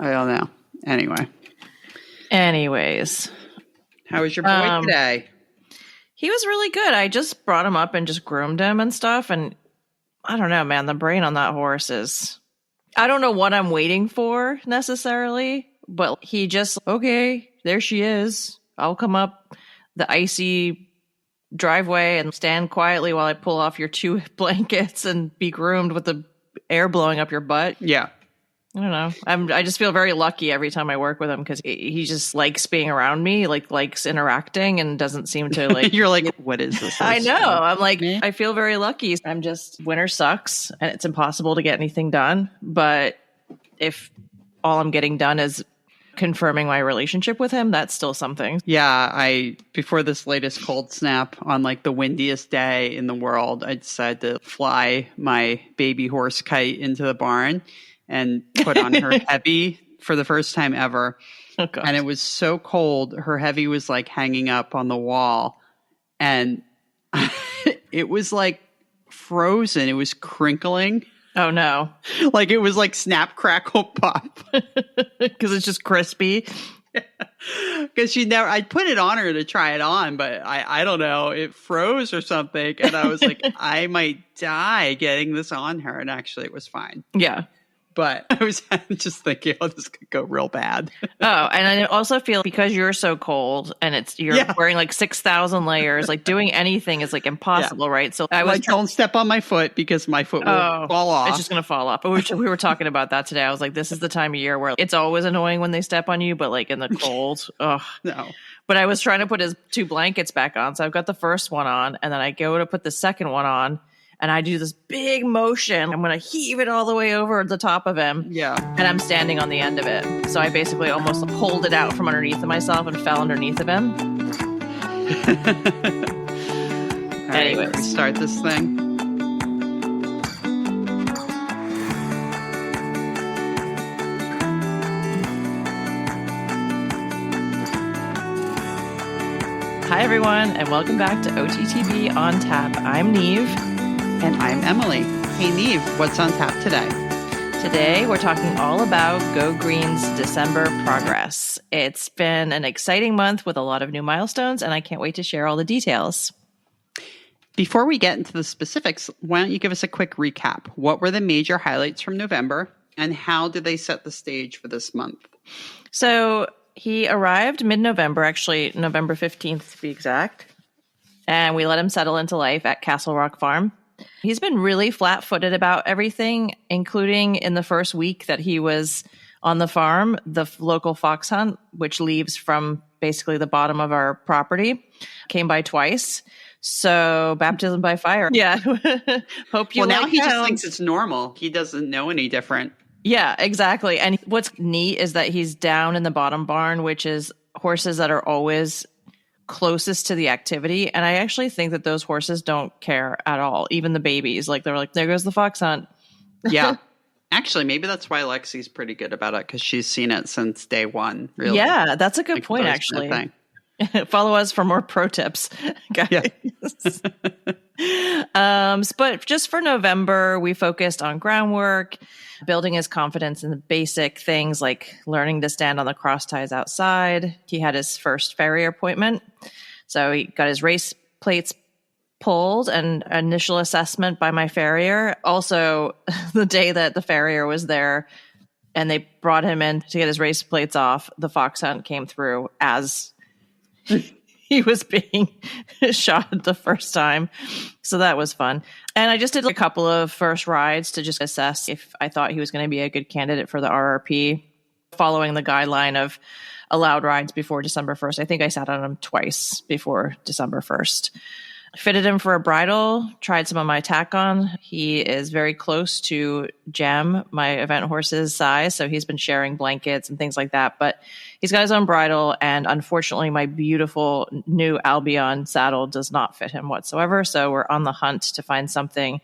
I don't know. Anyways. How was your boy today? He was really good. I just brought him up and just groomed him and stuff. And I don't know, man, the brain on that horse is, I don't know what I'm waiting for necessarily, but he just, okay, there she is. I'll come up the icy driveway and stand quietly while I pull off your 2 blankets and be groomed with the air blowing up your butt. Yeah. I don't know. I just feel very lucky every time I work with him because he just likes being around me, likes interacting and doesn't seem to like. You're like, what is this? I know. I'm like, I feel very lucky. I'm just, winter sucks and it's impossible to get anything done. But if all I'm getting done is confirming my relationship with him, that's still something. Yeah, before this latest cold snap on like the windiest day in the world, I decided to fly my baby horse kite into the barn and put on her heavy for the first time ever. Oh, gosh. And it was so cold, her heavy was like hanging up on the wall and it was like frozen. It was crinkling. Oh no. Like it was like snap, crackle, pop. Because it's just crispy. Because I put it on her to try it on, but I don't know, it froze or something. And I was like, I might die getting this on her. And actually it was fine. Yeah. But I was just thinking, oh, this could go real bad. Oh, and I also feel because you're so cold and you're wearing like 6,000 layers, like doing anything is like impossible, right? So I was don't step on my foot because my foot will fall off. It's just going to fall off. But we were talking about that today. I was like, this is the time of year where it's always annoying when they step on you, but like in the cold, no. But I was trying to put his 2 blankets back on. So I've got the first one on and then I go to put the second one on. And I do this big motion. I'm going to heave it all the way over the top of him. Yeah. And I'm standing on the end of it. So I basically almost pulled it out from underneath of myself and fell underneath of him. Anyway, let's start this thing. Hi, everyone, and welcome back to OTTB on Tap. I'm Niamh. And I'm Emily. Hey, Niamh, what's on tap today? Today, we're talking all about Go Green's December progress. It's been an exciting month with a lot of new milestones, and I can't wait to share all the details. Before we get into the specifics, why don't you give us a quick recap? What were the major highlights from November, and how did they set the stage for this month? So he arrived mid-November, actually November 15th to be exact, and we let him settle into life at Castle Rock Farm. He's been really flat-footed about everything, including in the first week that he was on the farm, the local fox hunt, which leaves from basically the bottom of our property, came by twice. So baptism by fire. Yeah. Hope you Well, now like he hounds. just thinks it's normal. He doesn't know any different. Yeah, exactly. And what's neat is that he's down in the bottom barn, which is horses that are always closest to the activity. And I actually think that those horses don't care at all. Even the babies, like they're like, there goes the fox hunt. Yeah. Actually, maybe that's why Lexi's pretty good about it because she's seen it since day one. Really. Yeah, that's a good point, actually. Follow us for more pro tips, guys. Yeah. But just for November, we focused on groundwork, building his confidence in the basic things like learning to stand on the cross ties outside. He had his first farrier appointment. So he got his race plates pulled and initial assessment by my farrier. Also, the day that the farrier was there and they brought him in to get his race plates off, the fox hunt came through as he was being shot the first time. So that was fun. And I just did a couple of first rides to just assess if I thought he was going to be a good candidate for the RRP, following the guideline of allowed rides before December 1st. I think I sat on him twice before December 1st. Fitted him for a bridle, tried some of my tack on. He is very close to Gem, my event horse's size, so he's been sharing blankets and things like that. But he's got his own bridle, and unfortunately, my beautiful new Albion saddle does not fit him whatsoever. So we're on the hunt to find something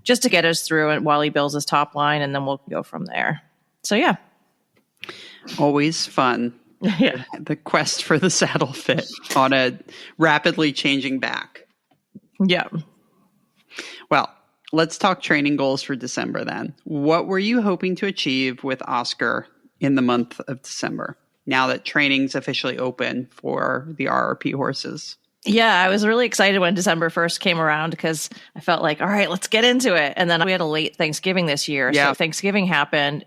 just to get us through it while he builds his top line, and then we'll go from there. So yeah. Always fun. Yeah. The quest for the saddle fit on a rapidly changing back. Yeah. Well, let's talk training goals for December then. What were you hoping to achieve with Oscar in the month of December, now that training's officially open for the RRP horses? Yeah, I was really excited when December 1st came around because I felt like, all right, let's get into it. And then we had a late Thanksgiving this year. Yeah. So Thanksgiving happened.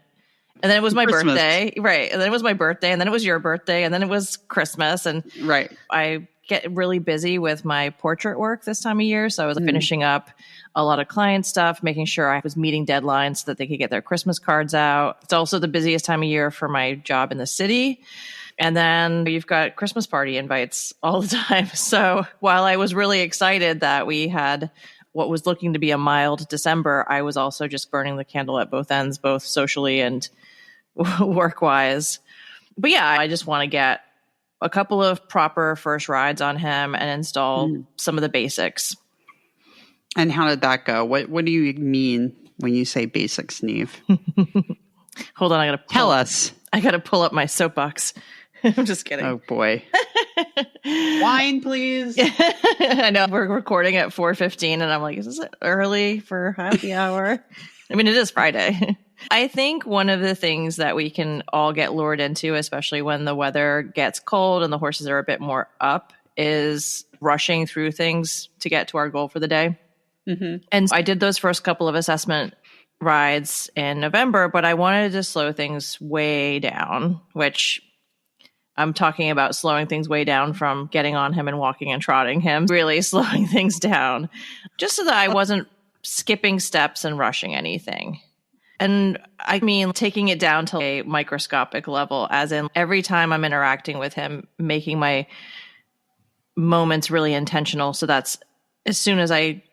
And then it was my Christmas. birthday. Right. And then it was my birthday. And then it was your birthday. And then it was Christmas. And Right. I get really busy with my portrait work this time of year. So I was finishing up a lot of client stuff, making sure I was meeting deadlines so that they could get their Christmas cards out. It's also the busiest time of year for my job in the city. And then you've got Christmas party invites all the time. So while I was really excited that we had what was looking to be a mild December, I was also just burning the candle at both ends, both socially and work-wise. But yeah, I just want to get a couple of proper first rides on him and install some of the basics. And how did that go? What do you mean when you say basics, Niamh? Hold on, I gotta tell us. I gotta pull up my soapbox. I'm just kidding. Oh boy. Wine, please. I know we're recording at 4:15 and I'm like, is this early for happy hour? I mean, it is Friday. I think one of the things that we can all get lured into, especially when the weather gets cold and the horses are a bit more up, is rushing through things to get to our goal for the day. Mm-hmm. And I did those first couple of assessment rides in November, but I wanted to slow things way down, which I'm talking about slowing things way down from getting on him and walking and trotting him, really slowing things down, just so that I wasn't skipping steps and rushing anything. And I mean, taking it down to a microscopic level, as in every time I'm interacting with him, making my moments really intentional. So that's as soon as I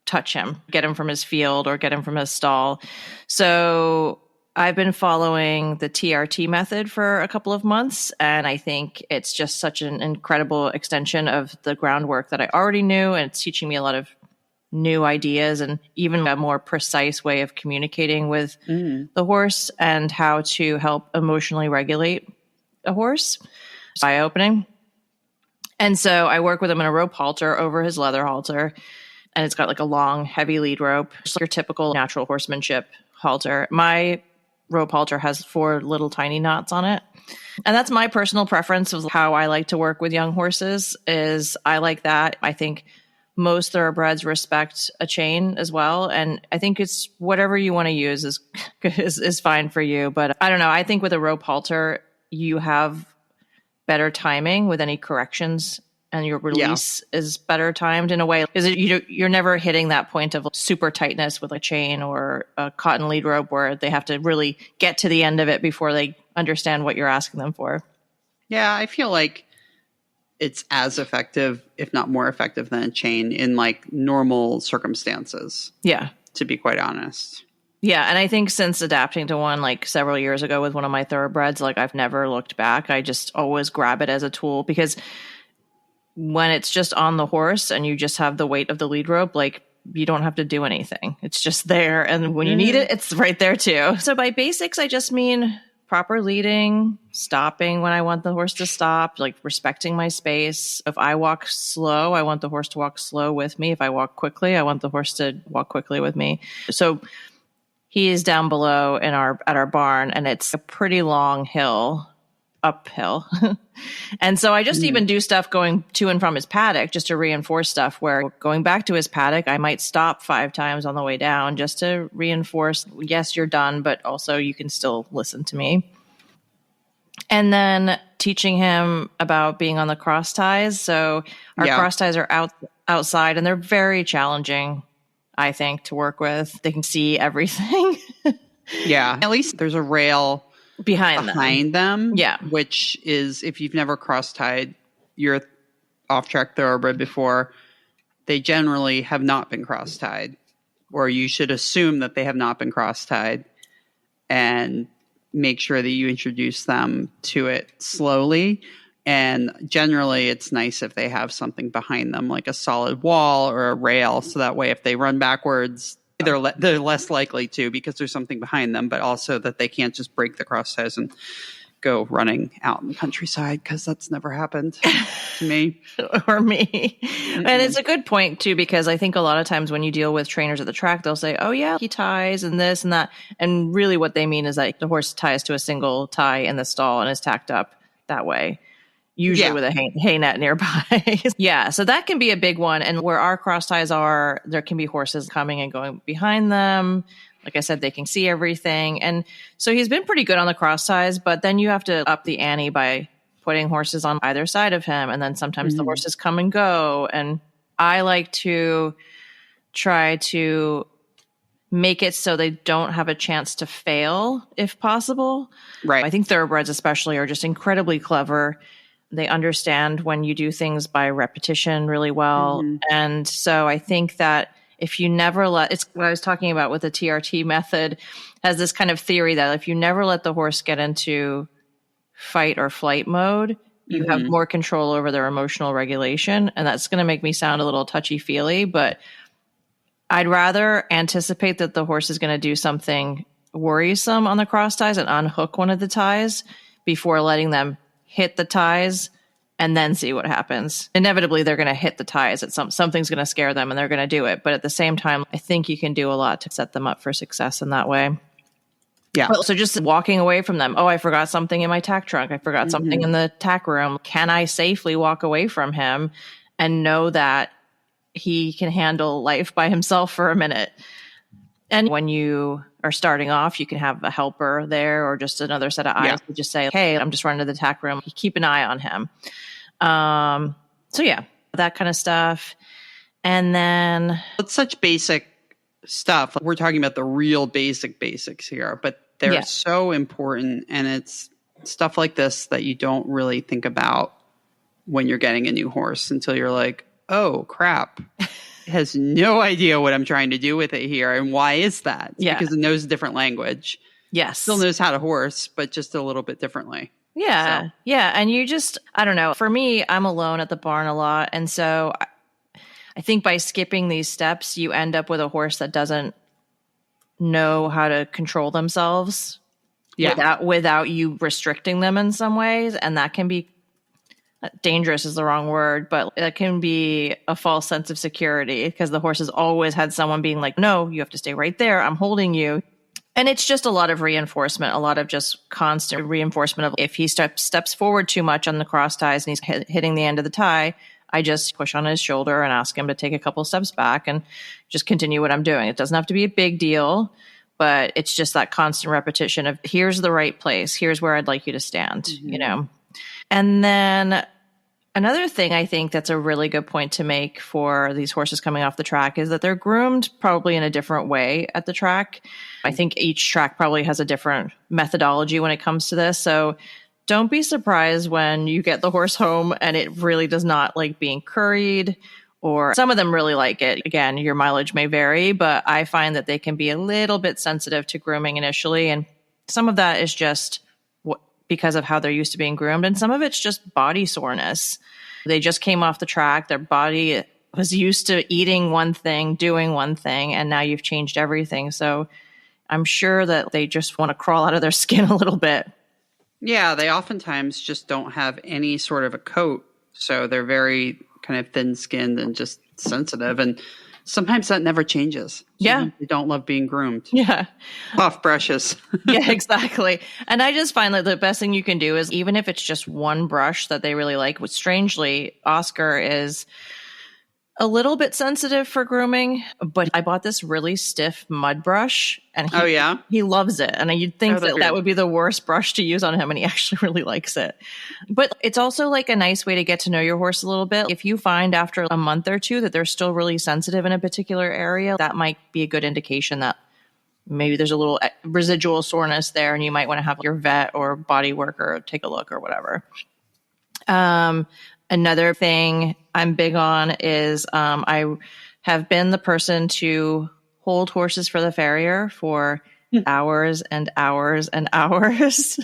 touch him, get him from his field or get him from his stall. So I've been following the TRT method for a couple of months, and I think it's just such an incredible extension of the groundwork that I already knew, and it's teaching me a lot of new ideas and even a more precise way of communicating with the horse and how to help emotionally regulate a horse. It's eye-opening. And so I work with him in a rope halter over his leather halter, and it's got like a long, heavy lead rope, just like your typical natural horsemanship halter. My rope halter has 4 little tiny knots on it. And that's my personal preference of how I like to work with young horses is I like that. I think most thoroughbreds respect a chain as well. And I think it's whatever you want to use is fine for you. But I don't know. I think with a rope halter, you have better timing with any corrections and your release is better timed in a way. Is it you're never hitting that point of super tightness with a chain or a cotton lead rope where they have to really get to the end of it before they understand what you're asking them for. Yeah, I feel like it's as effective, if not more effective than a chain in like normal circumstances. Yeah. To be quite honest. Yeah. And I think since adapting to one like several years ago with one of my thoroughbreds, like I've never looked back. I just always grab it as a tool because when it's just on the horse and you just have the weight of the lead rope, like you don't have to do anything. It's just there. And when you need it, it's right there too. So by basics, I just mean proper leading, stopping when I want the horse to stop, like respecting my space. If I walk slow, I want the horse to walk slow with me. If I walk quickly, I want the horse to walk quickly with me. So he is down below at our barn, and it's a pretty long uphill. And so I just even do stuff going to and from his paddock just to reinforce stuff where going back to his paddock, I might stop 5 times on the way down just to reinforce, yes, you're done, but also you can still listen to me. And then teaching him about being on the cross ties. So our cross ties are outside and they're very challenging, I think, to work with. They can see everything. Yeah. At least there's a rail behind them. Yeah. Which is, if you've never cross-tied your off-track thoroughbred before, they generally have not been cross-tied. Or you should assume that they have not been cross-tied and make sure that you introduce them to it slowly. And generally, it's nice if they have something behind them, like a solid wall or a rail, so that way if they run backwards, they're less likely to because there's something behind them, but also that they can't just break the cross ties and go running out in the countryside because that's never happened to me. Or me. Mm-hmm. And it's a good point too, because I think a lot of times when you deal with trainers at the track, they'll say, oh yeah, he ties and this and that. And really what they mean is that the horse ties to a single tie in the stall and is tacked up that way. Usually with a hay net nearby. Yeah. So that can be a big one. And where our cross ties are, there can be horses coming and going behind them. Like I said, they can see everything. And so he's been pretty good on the cross ties, but then you have to up the ante by putting horses on either side of him. And then sometimes the horses come and go. And I like to try to make it so they don't have a chance to fail if possible. Right. I think thoroughbreds especially are just incredibly clever. They understand when you do things by repetition really well. And so I think that if you never it's what I was talking about with the TRT method, has this kind of theory that if you never let the horse get into fight or flight mode, you have more control over their emotional regulation. And that's going to make me sound a little touchy-feely, but I'd rather anticipate that the horse is going to do something worrisome on the cross ties and unhook one of the ties before letting them hit the ties and then see what happens. Inevitably, they're going to hit the ties. Something's going to scare them and they're going to do it. But at the same time, I think you can do a lot to set them up for success in that way. Yeah. So just walking away from them. Oh, I forgot something in my tack trunk. I forgot something in the tack room. Can I safely walk away from him and know that he can handle life by himself for a minute? And when you are starting off, you can have a helper there or just another set of eyes to just say, hey, I'm just running to the tack room. Keep an eye on him. So yeah, that kind of stuff. And then it's such basic stuff. We're talking about the real basics here, but they're so important. And it's stuff like this that you don't really think about when you're getting a new horse until you're like, oh crap. It has no idea what I'm trying to do with it here. And why is that? Because it knows a different language. Yes. Still knows how to horse, but just a little bit differently. Yeah. So. Yeah. And you just, I don't know. For me, I'm alone at the barn a lot. And so I think by skipping these steps, you end up with a horse that doesn't know how to control themselves without you restricting them in some ways. And that can be dangerous is the wrong word, but it can be a false sense of security because the horse has always had someone being like, no, you have to stay right there. I'm holding you. And it's just a lot of reinforcement, a lot of just constant reinforcement of if he steps forward too much on the cross ties and he's hitting the end of the tie, I just push on his shoulder and ask him to take a couple steps back and just continue what I'm doing. It doesn't have to be a big deal, but it's just that constant repetition of here's the right place. Here's where I'd like you to stand, you know? And then another thing I think that's a really good point to make for these horses coming off the track is that they're groomed probably in a different way at the track. I think each track probably has a different methodology when it comes to this. So don't be surprised when you get the horse home and it really does not like being curried, or some of them really like it. Again, your mileage may vary, but I find that they can be a little bit sensitive to grooming initially. And some of that is just because of how they're used to being groomed. And some of it's just body soreness. They just came off the track. Their body was used to eating one thing, doing one thing, and now you've changed everything. So I'm sure that they just want to crawl out of their skin a little bit. Yeah, they oftentimes just don't have any sort of a coat. So they're very kind of thin-skinned and just sensitive. And sometimes that never changes. Yeah. They don't love being groomed. Yeah. Off brushes. Yeah, exactly. And I just find that the best thing you can do is, even if it's just one brush that they really like, which strangely, Oscar is a little bit sensitive for grooming, but I bought this really stiff mud brush and he loves it. And you'd think that would be the worst brush to use on him, and he actually really likes it. But it's also like a nice way to get to know your horse a little bit. If you find after a month or two that they're still really sensitive in a particular area, that might be a good indication that maybe there's a little residual soreness there, and you might want to have your vet or body worker take a look or whatever. Another thing I'm big on is I have been the person to hold horses for the farrier for hours and hours and hours.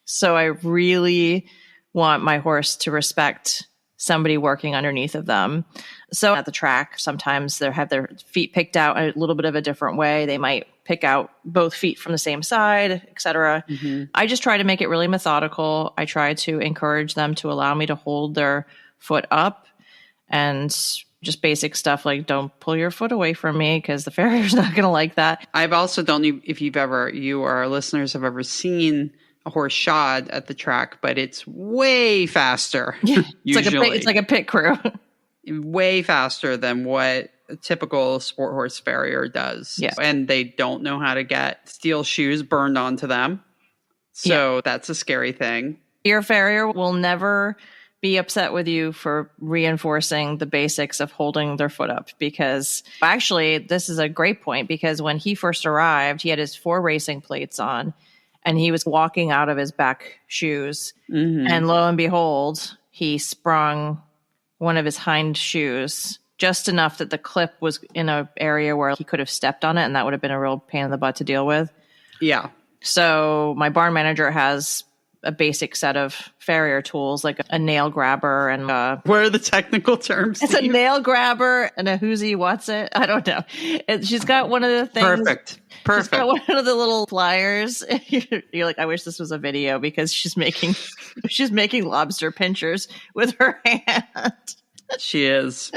So I really want my horse to respect somebody working underneath of them. So at the track, sometimes they have their feet picked out a little bit of a different way. They might pick out both feet from the same side, etc. I just try to make it really methodical. I try to encourage them to allow me to hold their foot up, and just basic stuff like don't pull your foot away from me because the farrier's not going to like that. I've also don't know if you or our listeners have ever seen a horse shod at the track, but it's way faster. It's like a pit crew. Way faster than what a typical sport horse farrier does. Yeah. And they don't know how to get steel shoes burned onto them. So that's a scary thing. Your farrier will never be upset with you for reinforcing the basics of holding their foot up, because actually this is a great point, because when he first arrived, he had his 4 racing plates on and he was walking out of his back shoes. And lo and behold, he sprung one of his hind shoes just enough that the clip was in an area where he could have stepped on it, and that would have been a real pain in the butt to deal with. Yeah. So my barn manager has a basic set of farrier tools, like a nail grabber and what are the technical terms? It's a nail grabber and a whoosy what's it? I don't know. She's got one of the things. Perfect. She's got one of the little pliers. You're like, I wish this was a video, because she's making lobster pinchers with her hand. She is.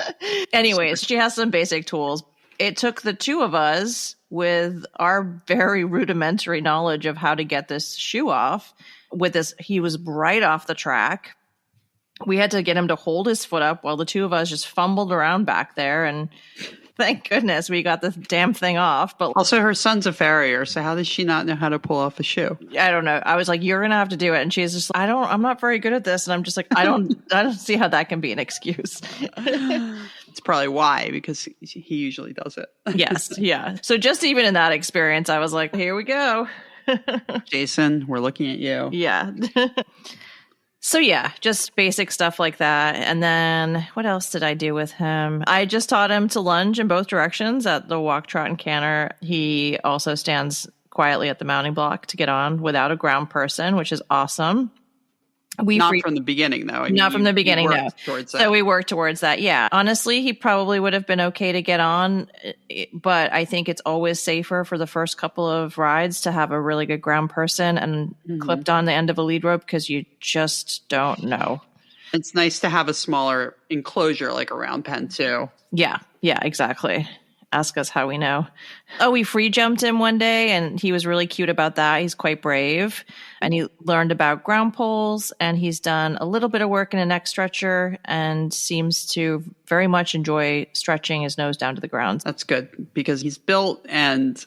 Anyways, she has some basic tools. It took the 2 of us with our very rudimentary knowledge of how to get this shoe off. With this, he was right off the track. We had to get him to hold his foot up while the 2 of us just fumbled around back there, and thank goodness we got the damn thing off. But also, her son's a farrier, so how does she not know how to pull off a shoe? I don't know. I was like, "You're gonna have to do it," and she's just, I'm not very good at this, and I'm just like, I don't see how that can be an excuse. It's probably why, because he usually does it. Yes, yeah. So just even in that experience, I was like, here we go. Jason, we're looking at you. Yeah. So yeah, just basic stuff like that. And then what else did I do with him? I just taught him to lunge in both directions at the walk, trot, and canter. He also stands quietly at the mounting block to get on without a ground person, which is awesome. Not from the beginning, though. Not from the beginning, no. So we worked towards that, yeah. Honestly, he probably would have been okay to get on, but I think it's always safer for the first couple of rides to have a really good ground person and clipped on the end of a lead rope, because you just don't know. It's nice to have a smaller enclosure, like a round pen, too. Yeah, exactly. Ask us how we know. Oh, we free jumped him one day, and he was really cute about that. He's quite brave, and he learned about ground poles, and he's done a little bit of work in a neck stretcher and seems to very much enjoy stretching his nose down to the ground. That's good, because he's built and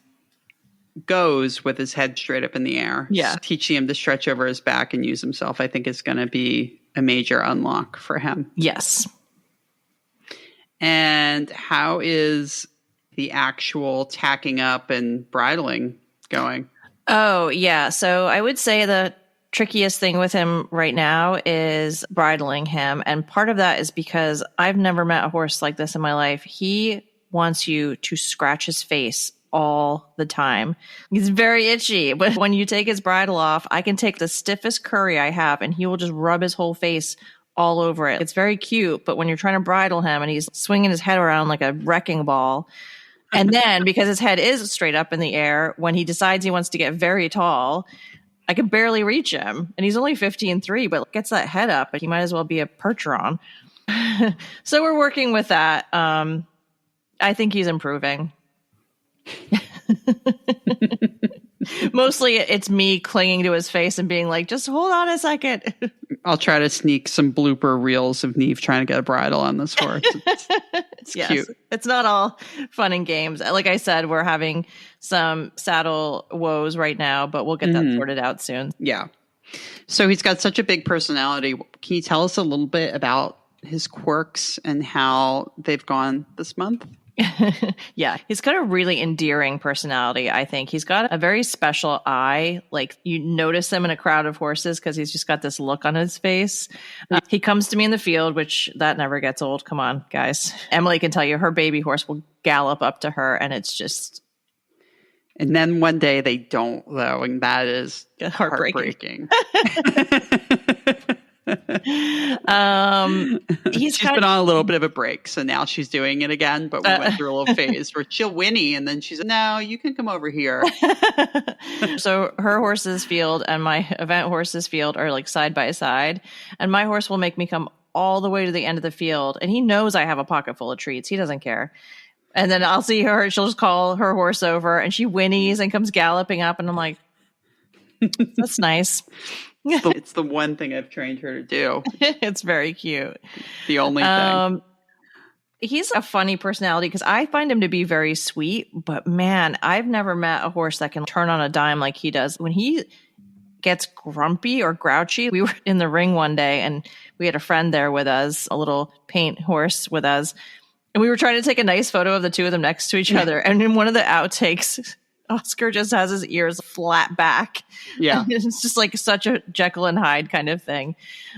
goes with his head straight up in the air. Yeah. So teaching him to stretch over his back and use himself, I think, is going to be a major unlock for him. Yes. And how is the actual tacking up and bridling going? Oh, yeah. So I would say the trickiest thing with him right now is bridling him. And part of that is because I've never met a horse like this in my life. He wants you to scratch his face all the time. He's very itchy, but when you take his bridle off, I can take the stiffest curry I have and he will just rub his whole face all over it. It's very cute, but when you're trying to bridle him and he's swinging his head around like a wrecking ball, and then because his head is straight up in the air, when he decides he wants to get very tall, I can barely reach him. And he's only 15.3, but gets that head up, but he might as well be a percheron. So we're working with that. I think he's improving. Mostly it's me clinging to his face and being like, just hold on a second. I'll try to sneak some blooper reels of Niamh trying to get a bridle on this horse. It's yes, cute. It's not all fun and games. Like I said, we're having some saddle woes right now, but we'll get that sorted out soon. Yeah. So he's got such a big personality. Can you tell us a little bit about his quirks and how they've gone this month? Yeah, he's got a really endearing personality, I think. He's got a very special eye. Like, you notice him in a crowd of horses because he's just got this look on his face. He comes to me in the field, which that never gets old. Come on, guys. Emily can tell you her baby horse will gallop up to her, and it's just... And then one day they don't, though, and that is heartbreaking. He's She's been on a little bit of a break, so now she's doing it again. But we went through a little phase where she'll whinny, and then she's no, you can come over here. So her horse's field and my event horse's field are like side by side, and my horse will make me come all the way to the end of the field, and he knows I have a pocket full of treats. He doesn't care. And then I'll see her, she'll just call her horse over, and she whinnies and comes galloping up, and I'm like, that's nice. It's the one thing I've trained her to do. It's very cute. The only thing. He's a funny personality because I find him to be very sweet, but man, I've never met a horse that can turn on a dime like he does. When he gets grumpy or grouchy, we were in the ring one day and we had a friend there with us, a little paint horse with us. And we were trying to take a nice photo of the two of them next to each other. And in one of the outtakes, Oscar just has his ears flat back. Yeah. It's just like such a Jekyll and Hyde kind of thing.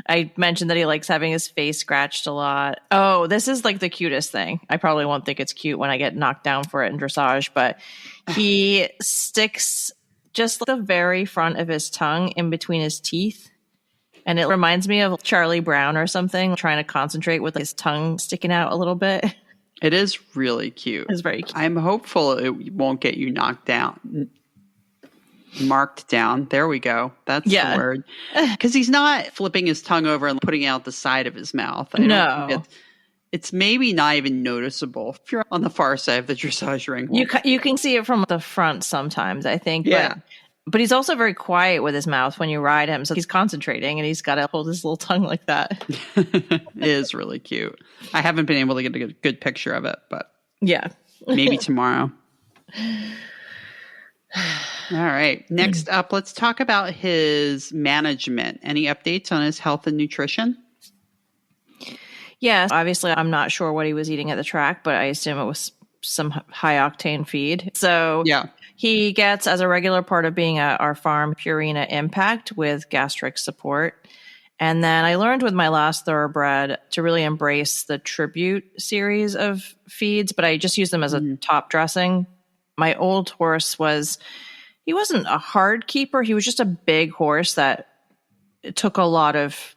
I mentioned that he likes having his face scratched a lot. Oh, this is like the cutest thing. I probably won't think it's cute when I get knocked down for it in dressage, but he sticks just the very front of his tongue in between his teeth. And it reminds me of Charlie Brown or something, trying to concentrate with his tongue sticking out a little bit. It is really cute. It's very cute. I'm hopeful it won't get you knocked down. Marked down. There we go. That's the word. Because he's not flipping his tongue over and putting out the side of his mouth. No. It's maybe not even noticeable if you're on the far side of the dressage ring. You can see it from the front sometimes, I think. Yeah. But he's also very quiet with his mouth when you ride him. So he's concentrating and he's got to hold his little tongue like that. It is really cute. I haven't been able to get a good picture of it, but yeah, maybe tomorrow. All right. Next up, let's talk about his management. Any updates on his health and nutrition? Yeah, obviously I'm not sure what he was eating at the track, but I assume it was some high octane feed. So yeah. He gets, as a regular part of being at our farm, Purina Impact with gastric support. And then I learned with my last thoroughbred to really embrace the Tribute series of feeds, but I just use them as a top dressing. My old horse he wasn't a hard keeper. He was just a big horse that took a lot of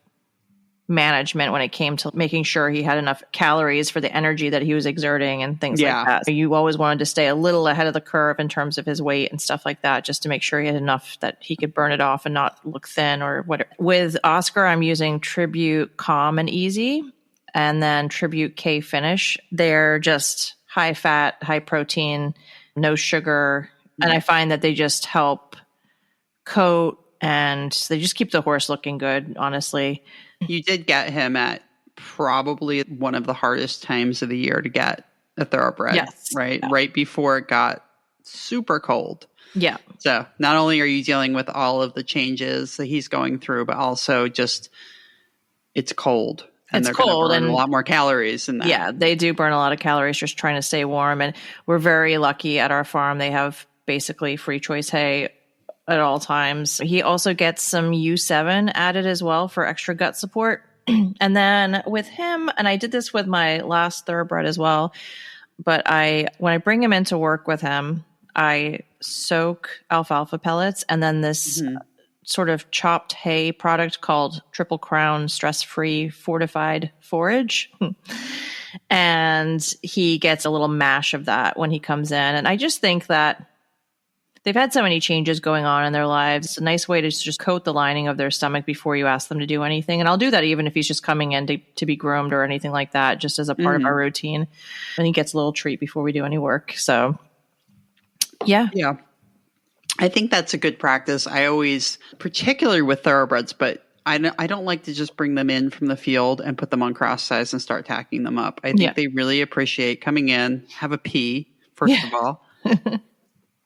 management when it came to making sure he had enough calories for the energy that he was exerting and things like that. So you always wanted to stay a little ahead of the curve in terms of his weight and stuff like that, just to make sure he had enough that he could burn it off and not look thin or whatever. With Oscar, I'm using Tribute Calm and Easy and then Tribute K Finish. They're just high fat, high protein, no sugar. And I find that they just help coat and they just keep the horse looking good, honestly. You did get him at probably one of the hardest times of the year to get a thoroughbred. Yes. Right? Yeah. Right before it got super cold. Yeah. So not only are you dealing with all of the changes that he's going through, but also just it's cold. And they're cold and a lot more calories in that. Yeah, they do burn a lot of calories just trying to stay warm. And we're very lucky at our farm. They have basically free choice hay at all times. He also gets some U7 added as well for extra gut support. And then with him, and I did this with my last thoroughbred as well, but when I bring him into work with him, I soak alfalfa pellets and then this sort of chopped hay product called Triple Crown Stress-Free Fortified Forage. And he gets a little mash of that when he comes in. And I just think that they've had so many changes going on in their lives. It's a nice way to just coat the lining of their stomach before you ask them to do anything. And I'll do that even if he's just coming in to be groomed or anything like that, just as a part of our routine. And he gets a little treat before we do any work. So, yeah. Yeah. I think that's a good practice. I always, particularly with thoroughbreds, but I don't like to just bring them in from the field and put them on cross ties and start tacking them up. I think they really appreciate coming in, have a pee, first of all.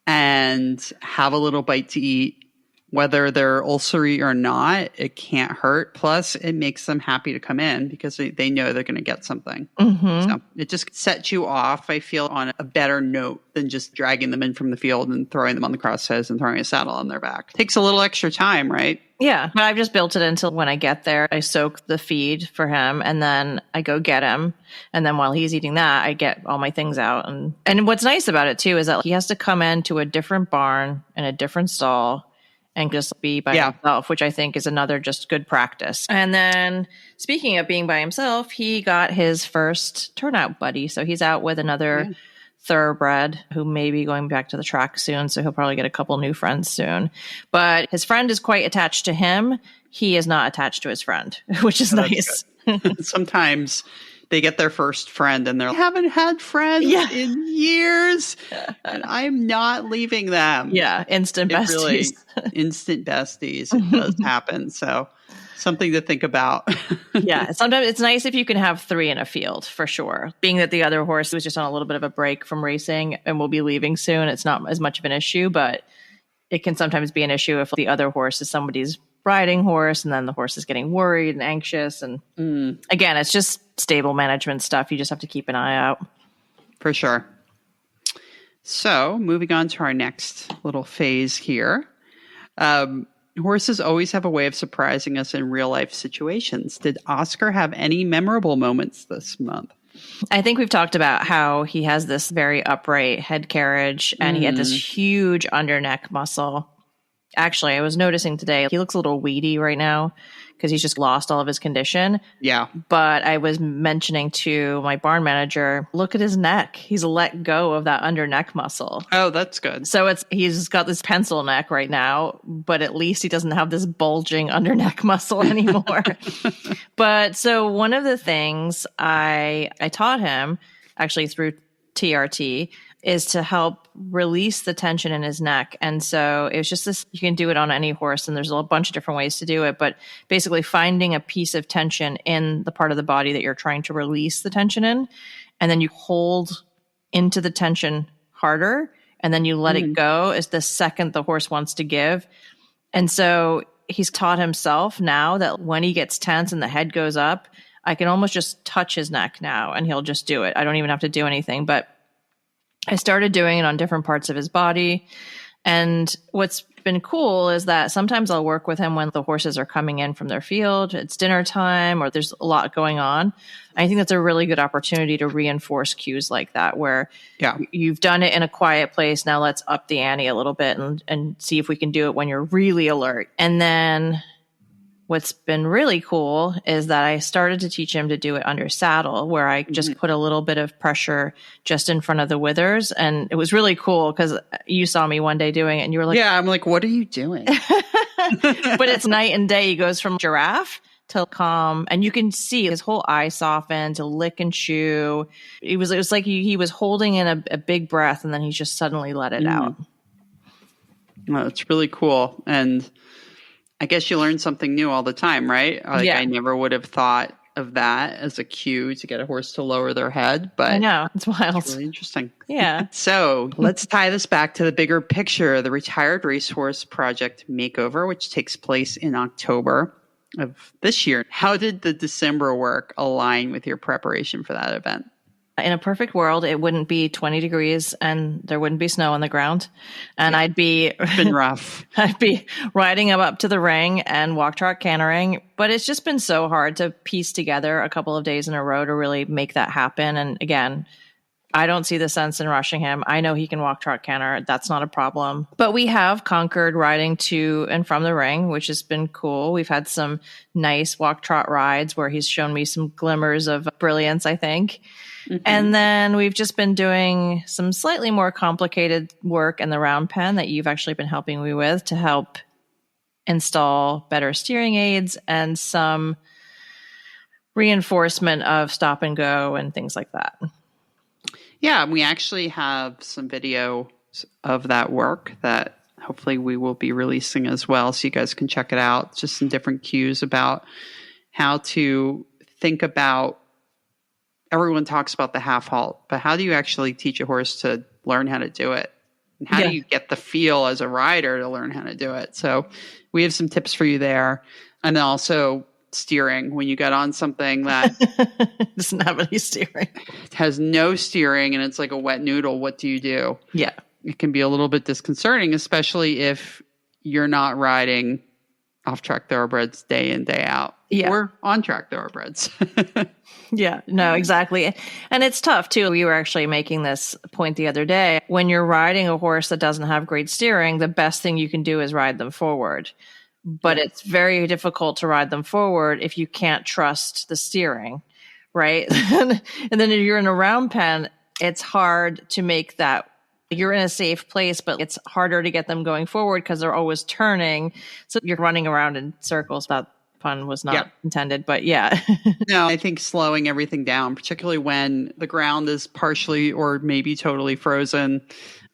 And have a little bite to eat, whether they're ulcery or not, it can't hurt. Plus, it makes them happy to come in because they know they're going to get something. So it just sets you off, I feel, on a better note than just dragging them in from the field and throwing them on the cross ties and throwing a saddle on their back. Takes a little extra time, right? Yeah, but I've just built it until when I get there, I soak the feed for him and then I go get him. And then while he's eating that, I get all my things out. And what's nice about it too is that he has to come into a different barn in a different stall and just be by himself, which I think is another just good practice. And then speaking of being by himself, he got his first turnout buddy. So he's out with another thoroughbred who may be going back to the track soon. So he'll probably get a couple new friends soon. But his friend is quite attached to him. He is not attached to his friend, which is nice. Sometimes they get their first friend and they haven't had friends in years. And I'm not leaving them. Yeah. Instant besties. Really, instant besties. It does happen. So something to think about. Yeah. Sometimes it's nice if you can have 3 in a field for sure. Being that the other horse was just on a little bit of a break from racing and will be leaving soon, it's not as much of an issue, but it can sometimes be an issue if the other horse is somebody's riding horse and then the horse is getting worried and anxious. And again, it's just stable management stuff. You just have to keep an eye out. For sure. So moving on to our next little phase here. Horses always have a way of surprising us in real life situations. Did Oscar have any memorable moments this month? I think we've talked about how he has this very upright head carriage and he had this huge underneck muscle. Actually, I was noticing today, he looks a little weedy right now because he's just lost all of his condition. Yeah. But I was mentioning to my barn manager, look at his neck. He's let go of that under neck muscle. Oh, that's good. So he's got this pencil neck right now, but at least he doesn't have this bulging under neck muscle anymore. But so one of the things I taught him actually through TRT is to help release the tension in his neck. And so it was just this, you can do it on any horse and there's a bunch of different ways to do it, but basically finding a piece of tension in the part of the body that you're trying to release the tension in. And then you hold into the tension harder and then you let it go as the second the horse wants to give. And so he's taught himself now that when he gets tense and the head goes up, I can almost just touch his neck now and he'll just do it. I don't even have to do anything, but I started doing it on different parts of his body. And what's been cool is that sometimes I'll work with him when the horses are coming in from their field, it's dinner time, or there's a lot going on. I think that's a really good opportunity to reinforce cues like that, where you've done it in a quiet place. Now let's up the ante a little bit and see if we can do it when you're really alert. And then what's been really cool is that I started to teach him to do it under saddle, where I just put a little bit of pressure just in front of the withers. And it was really cool because you saw me one day doing it and you were like, yeah, I'm like, what are you doing? But it's night and day. He goes from giraffe to calm, and you can see his whole eye soften to lick and chew. It was like he was holding in a big breath and then he just suddenly let it out. Well, it's really cool. And I guess you learn something new all the time, right? Like I never would have thought of that as a cue to get a horse to lower their head, but I know, it's wild. It's really interesting. Yeah. So let's tie this back to the bigger picture, the Retired Racehorse Project Makeover, which takes place in October of this year. How did the December work align with your preparation for that event? In a perfect world, it wouldn't be 20 degrees and there wouldn't be snow on the ground. And I'd be been rough. I'd be riding up to the ring and walk trot cantering. But it's just been so hard to piece together a couple of days in a row to really make that happen. And again, I don't see the sense in rushing him. I know he can walk trot canter. That's not a problem. But we have conquered riding to and from the ring, which has been cool. We've had some nice walk trot rides where he's shown me some glimmers of brilliance, I think. And then we've just been doing some slightly more complicated work in the round pen that you've actually been helping me with to help install better steering aids and some reinforcement of stop and go and things like that. Yeah, we actually have some video of that work that hopefully we will be releasing as well, so you guys can check it out. Just some different cues about how to think about. Everyone talks about the half halt, but how do you actually teach a horse to learn how to do it? And how do you get the feel as a rider to learn how to do it? So we have some tips for you there. And then also steering. When you get on something that doesn't have any steering, has no steering, and it's like a wet noodle, what do you do? Yeah. It can be a little bit disconcerting, especially if you're not riding off-track thoroughbreds day in, day out. Yeah. or on track thoroughbreds. Yeah, no, exactly. And it's tough too. We were actually making this point the other day. When you're riding a horse that doesn't have great steering, the best thing you can do is ride them forward. But it's very difficult to ride them forward if you can't trust the steering, right? And then if you're in a round pen, it's hard to make that. You're in a safe place, but it's harder to get them going forward because they're always turning. So you're running around in circles. That pun was not intended, but yeah. No, I think slowing everything down, particularly when the ground is partially or maybe totally frozen,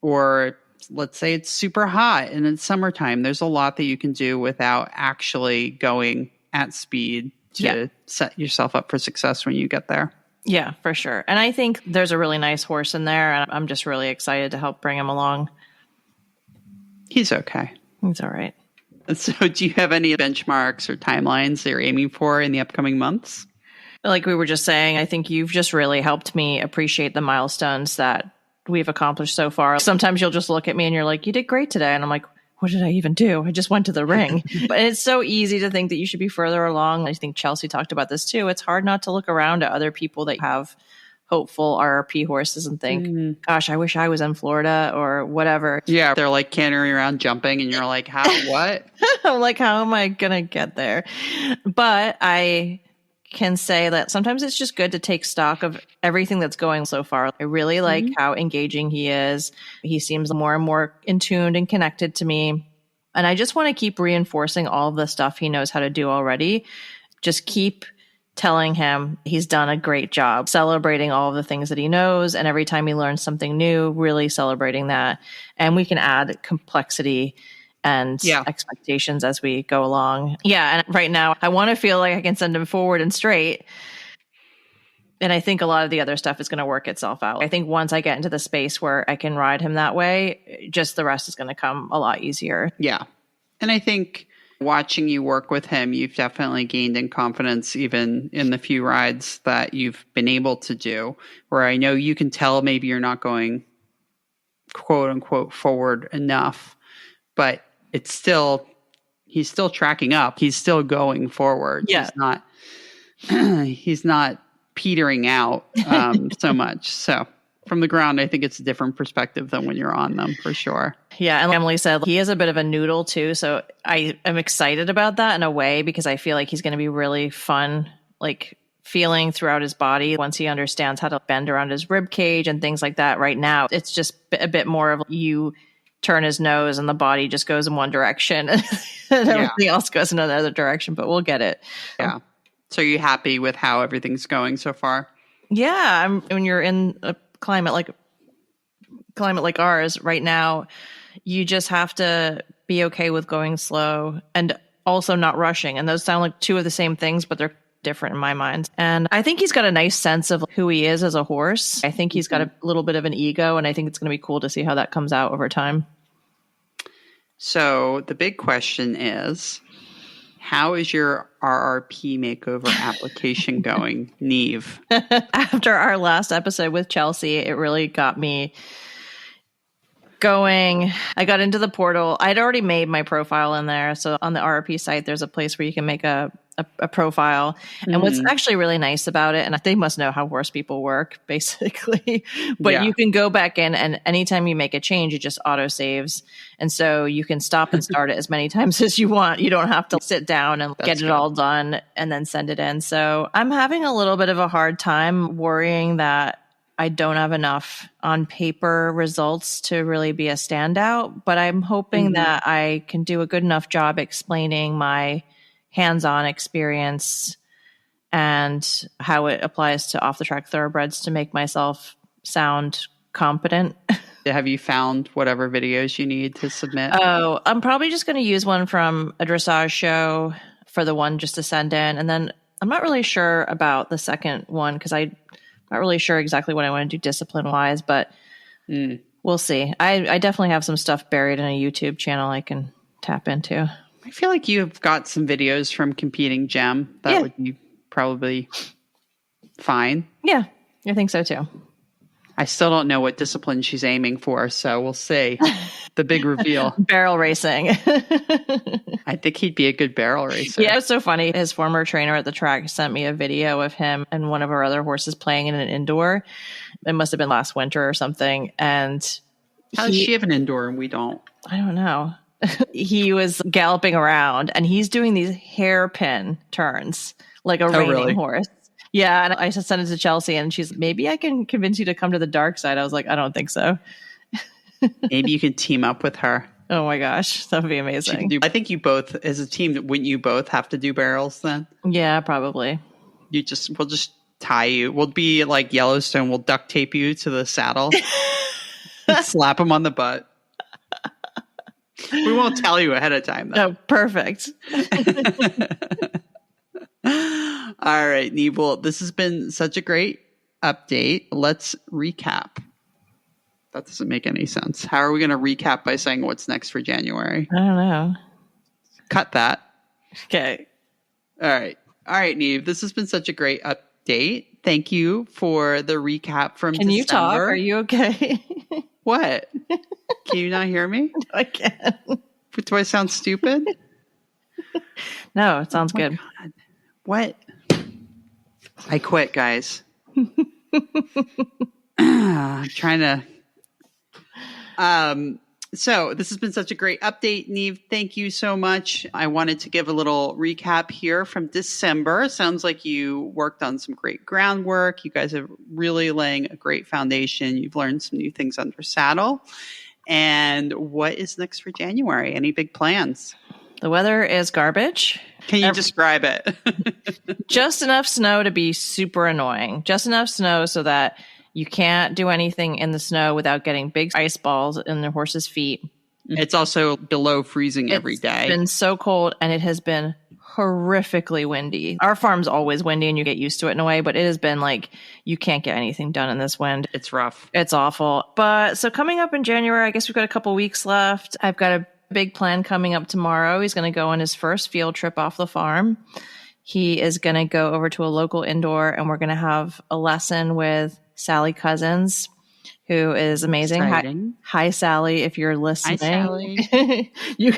or let's say it's super hot and it's summertime, there's a lot that you can do without actually going at speed to set yourself up for success when you get there. Yeah, for sure. And I think there's a really nice horse in there, and I'm just really excited to help bring him along. He's okay. He's all right. So do you have any benchmarks or timelines that you're aiming for in the upcoming months? Like we were just saying, I think you've just really helped me appreciate the milestones that we've accomplished so far. Sometimes you'll just look at me and you're like, you did great today. And I'm like, what did I even do? I just went to the ring. But it's so easy to think that you should be further along. I think Chelsea talked about this too. It's hard not to look around at other people that have hopeful RRP horses and think, gosh, I wish I was in Florida or whatever. Yeah, they're like cantering around jumping and you're like, how, what? I'm like, how am I going to get there? But I can say that sometimes it's just good to take stock of everything that's going so far. I really like how engaging he is. He seems more and more in tuned and connected to me. And I just want to keep reinforcing all of the stuff he knows how to do already. Just keep telling him he's done a great job, celebrating all of the things that he knows. And every time he learns something new, really celebrating that. And we can add complexity and expectations as we go along. Yeah. And right now I want to feel like I can send him forward and straight. And I think a lot of the other stuff is going to work itself out. I think once I get into the space where I can ride him that way, just the rest is going to come a lot easier. Yeah. And I think watching you work with him, you've definitely gained in confidence, even in the few rides that you've been able to do, where I know you can tell maybe you're not going quote unquote forward enough, but it's still, he's still tracking up. He's still going forward. Yeah. He's not petering out so much. So from the ground, I think it's a different perspective than when you're on them, for sure. Yeah. And Emily said he is a bit of a noodle too. So I am excited about that in a way, because I feel like he's going to be really fun, like feeling throughout his body once he understands how to bend around his rib cage and things like that. Right now, it's just a bit more of you turn his nose and the body just goes in one direction and everything else goes in another direction, but we'll get it. Yeah. So are you happy with how everything's going so far? Yeah. When you're in a climate like ours right now, you just have to be okay with going slow and also not rushing. And those sound like two of the same things, but they're different in my mind. And I think he's got a nice sense of who he is as a horse. I think he's got a little bit of an ego, and I think it's going to be cool to see how that comes out over time. So the big question is, how is your RRP makeover application going, Niamh? After our last episode with Chelsea, it really got me going. I got into the portal. I'd already made my profile in there. So on the RRP site, there's a place where you can make a profile. And what's actually really nice about it, and they must know how horse people work, basically, but you can go back in, and anytime you make a change, it just auto saves. And so you can stop and start it as many times as you want. You don't have to sit down and get it all done and then send it in. So I'm having a little bit of a hard time worrying that I don't have enough on paper results to really be a standout, but I'm hoping that I can do a good enough job explaining my hands-on experience and how it applies to off-the-track thoroughbreds to make myself sound competent. Have you found whatever videos you need to submit? Oh, I'm probably just going to use one from a dressage show for the one just to send in. And then I'm not really sure about the second one because I'm not really sure exactly what I want to do discipline-wise, but we'll see. I definitely have some stuff buried in a YouTube channel I can tap into. I feel like you've got some videos from competing Gem that would be probably fine. Yeah, I think so too. I still don't know what discipline she's aiming for, so we'll see. The big reveal. Barrel racing. I think he'd be a good barrel racer. Yeah, it's so funny. His former trainer at the track sent me a video of him and one of our other horses playing in an indoor. It must have been last winter or something. And how does she have an indoor and we don't? I don't know. He was galloping around and he's doing these hairpin turns like a reining horse. Yeah, and I just sent it to Chelsea and she's, maybe I can convince you to come to the dark side. I was like, I don't think so. Maybe you can team up with her. Oh my gosh, that would be amazing. I think you both, as a team, wouldn't you both have to do barrels then? Yeah, probably. We'll just tie you. We'll be like Yellowstone. We'll duct tape you to the saddle. Slap him on the butt. We won't tell you ahead of time, though. Oh, perfect. All right, Niamh. Well, this has been such a great update. Let's recap. That doesn't make any sense. How are we going to recap by saying what's next for January? I don't know. Cut that. Okay. All right, Niamh. This has been such a great update. Thank you for the recap from December. Can you talk? Are you okay? What? Can you not hear me? I can. Do I sound stupid? No, it sounds good. God. What? I quit, guys. I'm trying to. So this has been such a great update, Niamh. Thank you so much. I wanted to give a little recap here from December. Sounds like you worked on some great groundwork. You guys are really laying a great foundation. You've learned some new things under saddle. And what is next for January? Any big plans? The weather is garbage. Can you describe it? Just enough snow to be super annoying. Just enough snow so that you can't do anything in the snow without getting big ice balls in the horse's feet. It's also below freezing every day. It's been so cold and it has been horrifically windy. Our farm's always windy and you get used to it in a way, but it has been like you can't get anything done in this wind. It's rough. It's awful. But so coming up in January, I guess we've got a couple weeks left. I've got a big plan coming up tomorrow. He's going to go on his first field trip off the farm. He is going to go over to a local indoor and we're going to have a lesson with Sally Cousins, who is amazing. Hi, Sally, if you're listening. Hi, Sally. we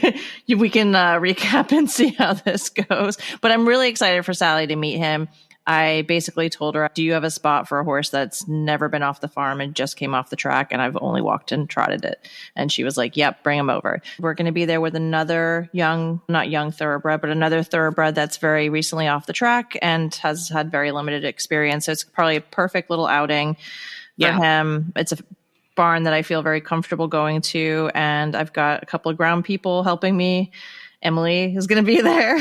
can recap and see how this goes. But I'm really excited for Sally to meet him. I basically told her, do you have a spot for a horse that's never been off the farm and just came off the track and I've only walked and trotted it? And she was like, yep, bring him over. We're going to be there with another not young thoroughbred, but another thoroughbred that's very recently off the track and has had very limited experience. So it's probably a perfect little outing for him. It's a barn that I feel very comfortable going to. And I've got a couple of ground people helping me. Emily is going to be there.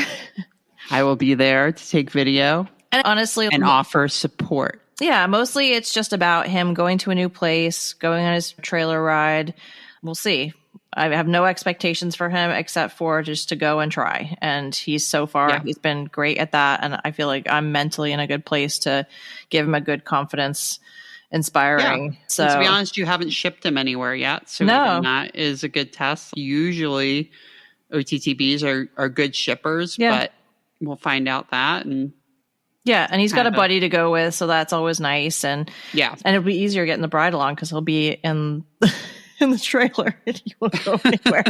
I will be there to take video. And honestly, and offer support. Yeah, mostly it's just about him going to a new place, going on his trailer ride. We'll see. I have no expectations for him except for just to go and try. And he's he's been great at that. And I feel like I'm mentally in a good place to give him a good confidence inspiring. Yeah. So and to be honest, you haven't shipped him anywhere yet. So even that is a good test. Usually OTTBs are good shippers, but we'll find out that. And he's got a buddy to go with, so that's always nice. And it'll be easier getting the bride along because he'll be in the trailer and he won't go anywhere.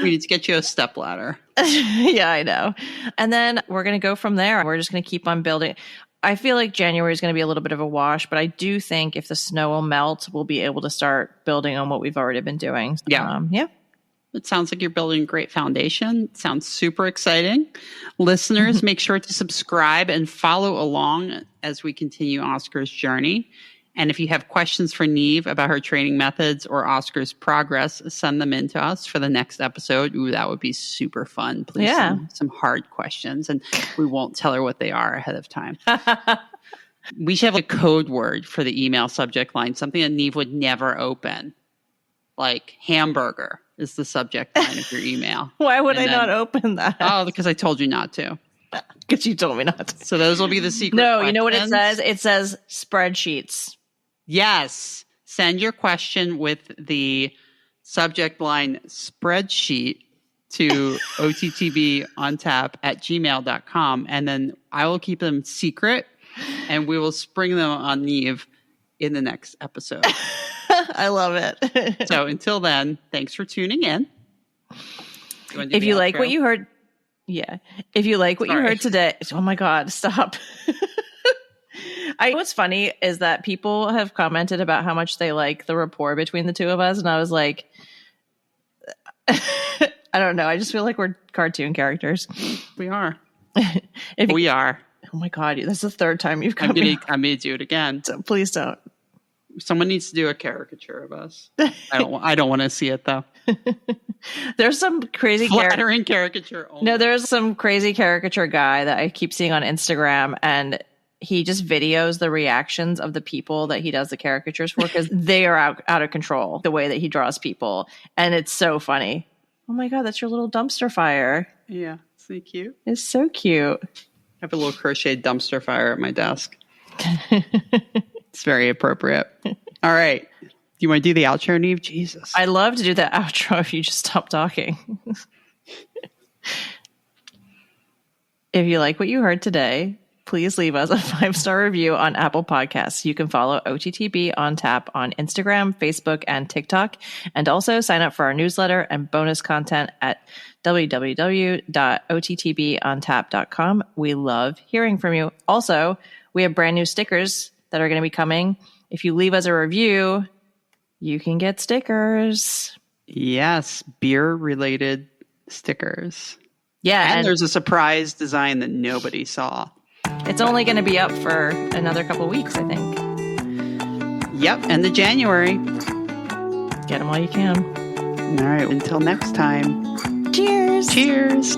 We need to get you a stepladder. Yeah, I know. And then we're going to go from there. We're just going to keep on building. I feel like January is going to be a little bit of a wash, but I do think if the snow will melt, we'll be able to start building on what we've already been doing. It sounds like you're building a great foundation. It sounds super exciting. Listeners, make sure to subscribe and follow along as we continue Oscar's journey. And if you have questions for Niamh about her training methods or Oscar's progress, send them in to us for the next episode. Ooh, that would be super fun. Please send some hard questions, and we won't tell her what they are ahead of time. We should have a code word for the email subject line, something that Niamh would never open, like hamburger. Is the subject line of your email. Why would I not open that? Oh, because I told you not to. Because you told me not to. So those will be the secret No, questions. You know what it says? It says spreadsheets. Yes. Send your question with the subject line spreadsheet to OTTBontap@gmail.com. And then I will keep them secret And we will spring them on Niamh in the next episode. I love it. So until then, thanks for tuning in. If you like what you heard, if you like what you heard today, oh my God, stop. What's funny is that people have commented about how much they like the rapport between the two of us. And I was like, I don't know. I just feel like we're cartoon characters. We are. We are. Oh my God. That's the third time you've come. I'm going to do it again. So please don't. Someone needs to do a caricature of us. I don't want to see it though. There's some crazy flattering caricature. Only. No, there's some crazy caricature guy that I keep seeing on Instagram, and he just videos the reactions of the people that he does the caricatures for because they are out of control the way that he draws people. And it's so funny. Oh my God, that's your little dumpster fire. Yeah, isn't it cute? It's so cute. I have a little crocheted dumpster fire at my desk. It's very appropriate. All right. Do you want to do the outro, Niamh? Jesus. I'd love to do that outro if you just stop talking. If you like what you heard today, please leave us a 5-star review on Apple Podcasts. You can follow OTTB on Tap on Instagram, Facebook, and TikTok, and also sign up for our newsletter and bonus content at www.ottbontap.com. We love hearing from you. Also, we have brand new stickers that are going to be coming. If you leave us a review, you can get stickers. Yes, beer-related stickers. Yeah. And there's a surprise design that nobody saw. It's only going to be up for another couple weeks, I think. Yep, end of January. Get them while you can. All right, until next time. Cheers. Cheers.